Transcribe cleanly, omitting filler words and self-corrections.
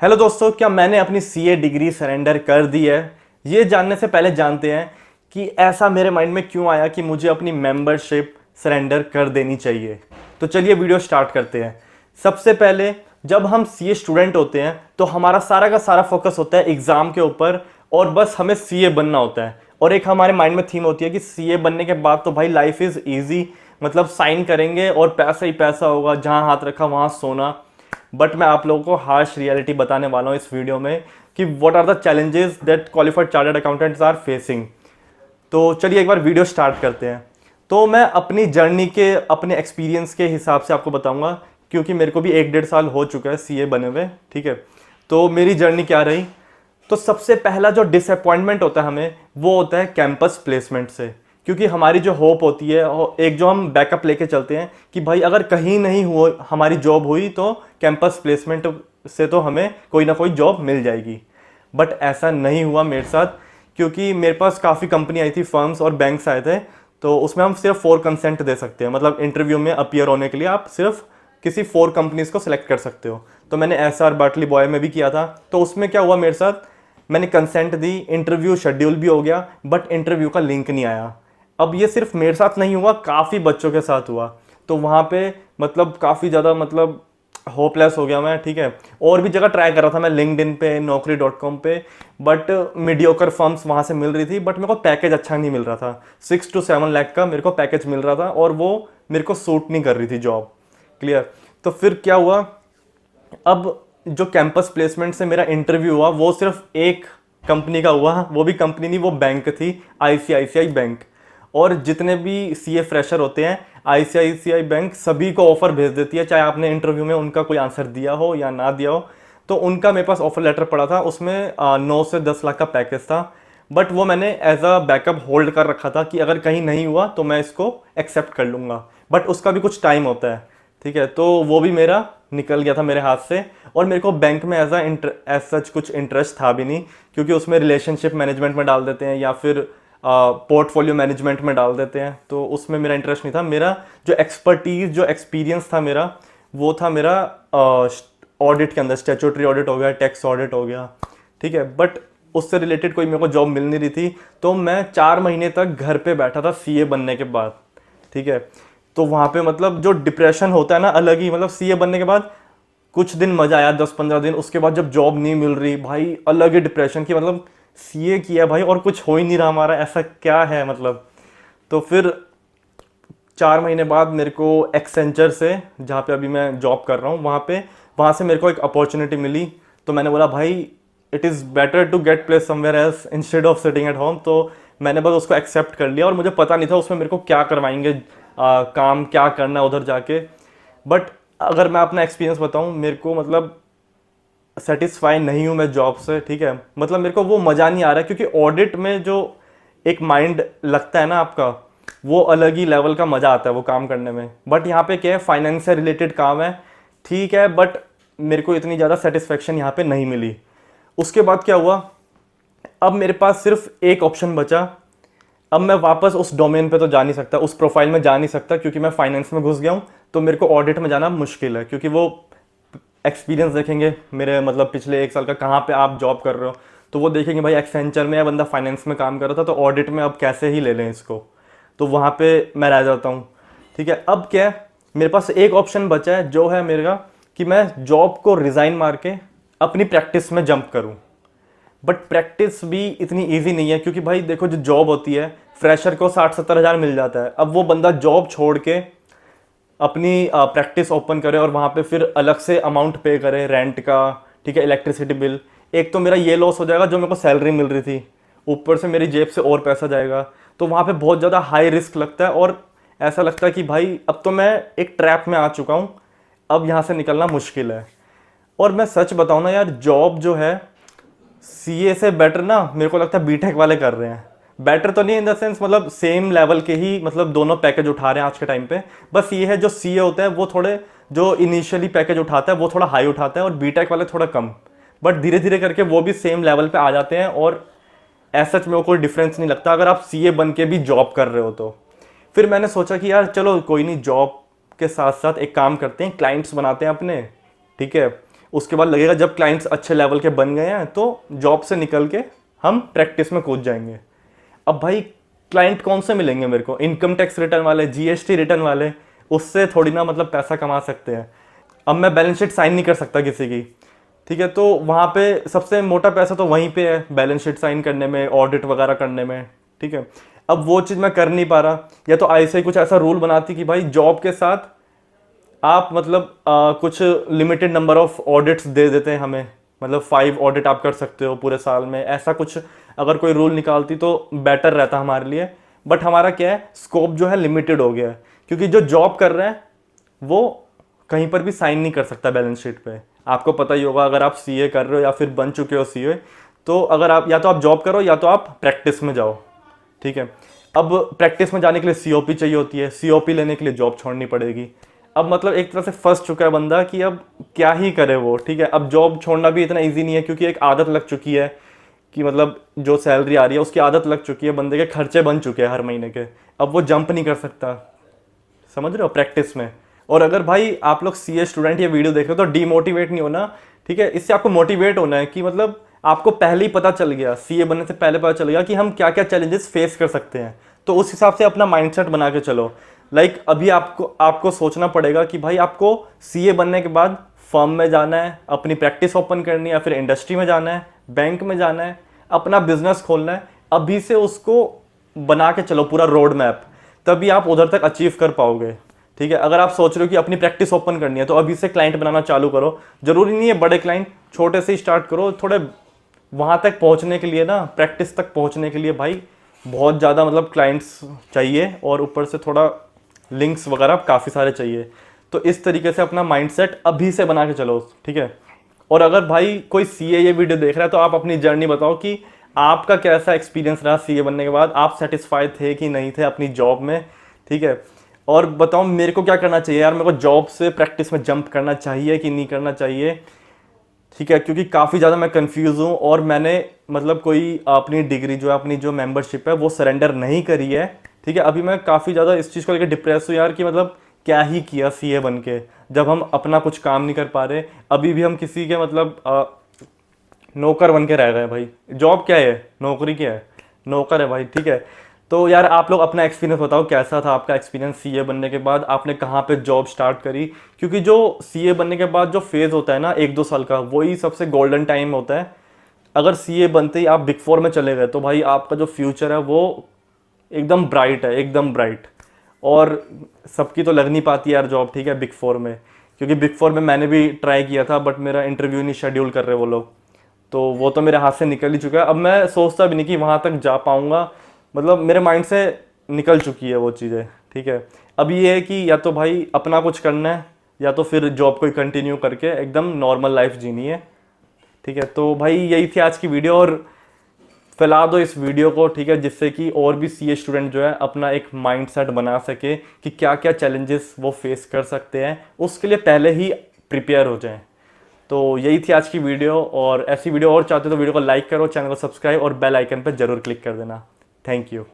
Hello दोस्तों, क्या मैंने अपनी सीए डिग्री सरेंडर कर दी है? ये जानने से पहले जानते हैं कि ऐसा मेरे माइंड में क्यों आया कि मुझे अपनी मेंबरशिप सरेंडर कर देनी चाहिए। तो चलिए वीडियो स्टार्ट करते हैं। सबसे पहले, जब हम सीए स्टूडेंट होते हैं तो हमारा सारा का सारा फोकस होता है एग्ज़ाम के ऊपर और बस हमें सीए बनना होता है। और एक हमारे माइंड में थीम होती है कि सीए बनने के बाद तो भाई लाइफ इज़ ईजी, मतलब साइन करेंगे और पैसा ही पैसा होगा, जहाँ हाथ रखा वहाँ सोना। बट मैं आप लोगों को हार्श रियलिटी बताने वाला हूँ इस वीडियो में कि what are the challenges that qualified chartered accountants are facing. तो चलिए एक बार वीडियो स्टार्ट करते हैं। तो मैं अपनी जर्नी के, अपने एक्सपीरियंस के हिसाब से आपको बताऊंगा, क्योंकि मेरे को भी 1-1.5 साल हो चुका है सीए बने हुए। ठीक है, तो मेरी जर्नी क्या रही। तो सबसे पहला जो डिसअपॉइंटमेंट होता है हमें, वो होता है कैंपस प्लेसमेंट से। क्योंकि हमारी जो होप होती है, एक जो हम बैकअप लेके चलते हैं कि भाई अगर कहीं नहीं हुआ, हमारी जॉब हुई तो कैंपस प्लेसमेंट से तो हमें कोई ना कोई जॉब मिल जाएगी। बट ऐसा नहीं हुआ मेरे साथ, क्योंकि मेरे पास काफ़ी कंपनी आई थी, फर्म्स और बैंक्स आए थे। तो उसमें हम सिर्फ 4 कंसेंट दे सकते हैं, मतलब इंटरव्यू में अपीयर होने के लिए आप सिर्फ किसी 4 कंपनीज को सिलेक्ट कर सकते हो। तो मैंने एसआर बाटली बॉय में भी किया था। तो उसमें क्या हुआ मेरे साथ, मैंने कंसेंट दी, इंटरव्यू शेड्यूल भी हो गया, बट इंटरव्यू का लिंक नहीं आया। अब ये सिर्फ मेरे साथ नहीं हुआ, काफ़ी बच्चों के साथ हुआ। तो वहाँ पे मतलब काफ़ी ज़्यादा मतलब होपलेस हो गया मैं। ठीक है, और भी जगह ट्राई कर रहा था मैं, लिंक्डइन पे, naukri.com पे, बट मीडियोकर फर्म्स वहाँ से मिल रही थी, बट मेरे को पैकेज अच्छा नहीं मिल रहा था। 6 to 7 लाख का मेरे को पैकेज मिल रहा था और वो मेरे को सूट नहीं कर रही थी जॉब। क्लियर। तो फिर क्या हुआ, अब जो कैंपस प्लेसमेंट से मेरा इंटरव्यू हुआ वो सिर्फ एक कंपनी का हुआ, वो भी कंपनी नहीं, वो बैंक थी, आईसीआईसीआई बैंक। और जितने भी सीए फ्रेशर होते हैं, आईसीआईसीआई बैंक सभी को ऑफर भेज देती है, चाहे आपने इंटरव्यू में उनका कोई आंसर दिया हो या ना दिया हो। तो उनका मेरे पास ऑफर लेटर पड़ा था, उसमें 9 से 10 लाख का पैकेज था। बट वो मैंने एज अ बैकअप होल्ड कर रखा था कि अगर कहीं नहीं हुआ तो मैं इसको एक्सेप्ट कर लूँगा, बट उसका भी कुछ टाइम होता है। ठीक है, तो वो भी मेरा निकल गया था मेरे हाथ से। और मेरे को बैंक में एज सच कुछ इंटरेस्ट था भी नहीं, क्योंकि उसमें रिलेशनशिप मैनेजमेंट में डाल देते हैं या फिर पोर्टफोलियो मैनेजमेंट में डाल देते हैं, तो उसमें मेरा इंटरेस्ट नहीं था। मेरा जो एक्सपर्टीज, जो एक्सपीरियंस था मेरा, वो था मेरा ऑडिट के अंदर, स्टैट्यूटरी ऑडिट हो गया, टैक्स ऑडिट हो गया। ठीक है, बट उससे रिलेटेड कोई मेरे को जॉब मिल नहीं रही थी। तो मैं 4 महीने तक घर पे बैठा था सीए बनने के बाद। ठीक है, तो वहाँ पे मतलब जो डिप्रेशन होता है ना, अलग ही, मतलब सीए बनने के बाद कुछ दिन मजा आया, 10-15 दिन, उसके बाद जब जॉब नहीं मिल रही भाई, अलग ही डिप्रेशन की, मतलब सीए किया भाई और कुछ हो ही नहीं रहा हमारा, ऐसा क्या है मतलब। तो फिर 4 महीने बाद मेरे को एक्सेंचर से, जहाँ पे अभी मैं जॉब कर रहा हूँ, वहाँ से मेरे को एक अपॉर्चुनिटी मिली। तो मैंने बोला भाई it is better to get place somewhere else instead of sitting at home. तो मैंने बस उसको एक्सेप्ट कर लिया और मुझे पता नहीं था उसमें मेरे को क्या करवाएंगे, काम क्या करना है उधर जाके। बट अगर मैं अपना एक्सपीरियंस बताऊँ, मेरे को मतलब सेटिस्फाई नहीं हूँ मैं जॉब से। ठीक है, मतलब मेरे को वो मज़ा नहीं आ रहा है, क्योंकि ऑडिट में जो एक माइंड लगता है ना आपका, वो अलग ही लेवल का मज़ा आता है वो काम करने में। बट यहाँ पे क्या है, फाइनेंस से रिलेटेड काम है, ठीक है, बट मेरे को इतनी ज़्यादा सेटिस्फेक्शन यहाँ पे नहीं मिली। उसके बाद क्या हुआ, अब मेरे पास सिर्फ एक ऑप्शन बचा। अब मैं वापस उस डोमेन पे तो जा नहीं सकता, उस प्रोफाइल में जा नहीं सकता, क्योंकि मैं फाइनेंस में घुस गया हूँ। तो मेरे को ऑडिट में जाना मुश्किल है, क्योंकि वो एक्सपीरियंस देखेंगे मेरे, मतलब पिछले 1 साल का, कहाँ पे आप जॉब कर रहे हो, तो वो देखेंगे भाई एक्सेंचर में है बंदा, फाइनेंस में काम कर रहा था, तो ऑडिट में अब कैसे ही ले लें इसको। तो वहाँ पे मैं रह जाता हूँ। ठीक है, अब क्या है, मेरे पास एक ऑप्शन बचा है, जो है मेरा कि मैं जॉब को रिज़ाइन मार के अपनी प्रैक्टिस में जंप करूँ। बट प्रैक्टिस भी इतनी ईजी नहीं है, क्योंकि भाई देखो, जो जॉब होती है, फ्रेशर को 60-70 हज़ार मिल जाता है। अब वो बंदा जॉब छोड़ के अपनी प्रैक्टिस ओपन करे और वहाँ पे फिर अलग से अमाउंट पे करे रेंट का, ठीक है, इलेक्ट्रिसिटी बिल। एक तो मेरा ये लॉस हो जाएगा, जो मेरे को सैलरी मिल रही थी, ऊपर से मेरी जेब से और पैसा जाएगा। तो वहाँ पे बहुत ज़्यादा हाई रिस्क लगता है, और ऐसा लगता है कि भाई अब तो मैं एक ट्रैप में आ चुका हूँ, अब यहाँ से निकलना मुश्किल है। और मैं सच बताऊँ ना यार, जॉब जो है सीए से बेटर ना मेरे को लगता है बीटेक वाले कर रहे हैं। बेटर तो नहीं इन द सेंस, मतलब सेम लेवल के ही, मतलब दोनों पैकेज उठा रहे हैं आज के टाइम पे। बस ये है, जो सीए होता है वो थोड़े, जो इनिशियली पैकेज उठाता है वो थोड़ा हाई उठाता है, और बीटेक वाले थोड़ा कम। बट धीरे धीरे करके वो भी सेम लेवल पे आ जाते हैं, और ऐसा मेरे को कोई डिफरेंस नहीं लगता अगर आप सीए बन के भी जॉब कर रहे हो तो। फिर मैंने सोचा कि यार चलो कोई नहीं, जॉब के साथ साथ एक काम करते हैं, क्लाइंट्स बनाते हैं अपने। ठीक है, उसके बाद लगेगा जब क्लाइंट्स अच्छे लेवल के बन गए हैं तो जॉब से निकल के हम प्रैक्टिस में कूद जाएंगे। अब भाई क्लाइंट कौन से मिलेंगे मेरे को? इनकम टैक्स रिटर्न वाले, जीएसटी रिटर्न वाले, उससे थोड़ी ना मतलब पैसा कमा सकते हैं। अब मैं बैलेंस शीट साइन नहीं कर सकता किसी की, ठीक है, तो वहाँ पे सबसे मोटा पैसा तो वहीं पे है, बैलेंस शीट साइन करने में, ऑडिट वगैरह करने में, ठीक है। अब वो चीज़ मैं कर नहीं पा रहा, या तो ऐसे ही कुछ ऐसा रूल बनाती कि भाई जॉब के साथ आप मतलब कुछ लिमिटेड नंबर ऑफ ऑडिट्स दे देते हैं हमें, मतलब 5 ऑडिट आप कर सकते हो पूरे साल में, ऐसा कुछ अगर कोई रूल निकालती तो बेटर रहता हमारे लिए। बट हमारा क्या है, स्कोप जो है लिमिटेड हो गया है, क्योंकि जो जॉब कर रहे हैं वो कहीं पर भी साइन नहीं कर सकता बैलेंस शीट पे। आपको पता ही होगा, अगर आप सीए कर रहे हो या फिर बन चुके हो सीए, तो अगर आप या तो आप जॉब करो या तो आप प्रैक्टिस में जाओ, ठीक है। अब प्रैक्टिस में जाने के लिए सीओपी चाहिए होती है, सीओपी लेने के लिए जॉब छोड़नी पड़ेगी। अब मतलब एक तरह से फंस चुका है बंदा कि अब क्या ही करे वो, ठीक है। अब जॉब छोड़ना भी इतना इजी नहीं है, क्योंकि एक आदत लग चुकी है कि मतलब जो सैलरी आ रही है उसकी आदत लग चुकी है, बंदे के खर्चे बन चुके हैं हर महीने के। अब वो जंप नहीं कर सकता, समझ रहे हो, प्रैक्टिस में। और अगर भाई आप लोग सीए स्टूडेंट ये वीडियो देख रहे हो तो डीमोटिवेट नहीं होना, ठीक है। इससे आपको मोटिवेट होना है कि मतलब आपको पहले ही पता चल गया, सीए बनने से पहले पता चल गया कि हम क्या क्या चैलेंजेस फेस कर सकते हैं, तो उस हिसाब से अपना माइंडसेट बना के चलो। अभी आपको सोचना पड़ेगा कि भाई आपको सीए बनने के बाद फर्म में जाना है, अपनी प्रैक्टिस ओपन करनी है, या फिर इंडस्ट्री में जाना है, बैंक में जाना है, अपना बिजनेस खोलना है। अभी से उसको बना के चलो पूरा रोड मैप, तभी आप उधर तक अचीव कर पाओगे, ठीक है। अगर आप सोच रहे हो कि अपनी प्रैक्टिस ओपन करनी है तो अभी से क्लाइंट बनाना चालू करो। जरूरी नहीं है बड़े क्लाइंट, छोटे से ही स्टार्ट करो। थोड़े वहाँ तक पहुँचने के लिए ना, प्रैक्टिस तक पहुँचने के लिए भाई बहुत ज़्यादा मतलब क्लाइंट्स चाहिए, और ऊपर से थोड़ा लिंक्स वगैरह काफ़ी सारे चाहिए। तो इस तरीके से अपना माइंडसेट अभी से बना के चलो, ठीक है। और अगर भाई कोई सीए ये वीडियो देख रहा है तो आप अपनी जर्नी बताओ कि आपका कैसा एक्सपीरियंस रहा सीए बनने के बाद, आप सेटिस्फाइड थे कि नहीं थे अपनी जॉब में, ठीक है। और बताओ मेरे को क्या करना चाहिए यार, मेरे को जॉब से प्रैक्टिस में जंप करना चाहिए कि नहीं करना चाहिए, ठीक है। क्योंकि काफ़ी ज़्यादा मैं कंफ्यूज हूँ, और मैंने मतलब कोई अपनी डिग्री जो है, अपनी जो मेंबरशिप है वो सरेंडर नहीं करी है, ठीक है। अभी मैं काफ़ी ज़्यादा इस चीज़ को लेकर डिप्रेस हूँ यार कि मतलब क्या ही किया सीए बन के, जब हम अपना कुछ काम नहीं कर पा रहे। अभी भी हम किसी के मतलब नौकर बन के रह गए भाई। जॉब क्या है, नौकरी क्या है, नौकर है भाई, ठीक है। तो यार आप लोग अपना एक्सपीरियंस बताओ, कैसा था आपका एक्सपीरियंस सीए बनने के बाद, आपने कहाँ पे जॉब स्टार्ट करी? क्योंकि जो सीए बनने के बाद जो फेज़ होता है ना 1-2 साल का, वही सबसे गोल्डन टाइम होता है। अगर सीए बनते ही आप बिग 4 में चले गए तो भाई आपका जो फ्यूचर है वो एकदम ब्राइट है, एकदम ब्राइट। और सबकी तो लग नहीं पाती यार जॉब, ठीक है, बिग 4 में। क्योंकि बिग 4 में मैंने भी ट्राई किया था, बट मेरा इंटरव्यू नहीं शेड्यूल कर रहे वो लोग, तो वो तो मेरे हाथ से निकल ही चुका है। अब मैं सोचता भी नहीं कि वहाँ तक जा पाऊँगा, मतलब मेरे माइंड से निकल चुकी है वो चीज़ें, ठीक है। अब ये है कि या तो भाई अपना कुछ करना है, या तो फिर जॉब को कंटिन्यू करके एकदम नॉर्मल लाइफ जीनी है, ठीक है। तो भाई यही थी आज की वीडियो, और फैला दो इस वीडियो को, ठीक है, जिससे कि और भी सीए स्टूडेंट जो है अपना एक माइंडसेट बना सके कि क्या क्या चैलेंजेस वो फेस कर सकते हैं, उसके लिए पहले ही प्रिपेयर हो जाएं। तो यही थी आज की वीडियो, और ऐसी वीडियो और चाहते हो तो वीडियो को लाइक करो, चैनल को सब्सक्राइब और बेल आइकन पर जरूर क्लिक कर देना। Thank you.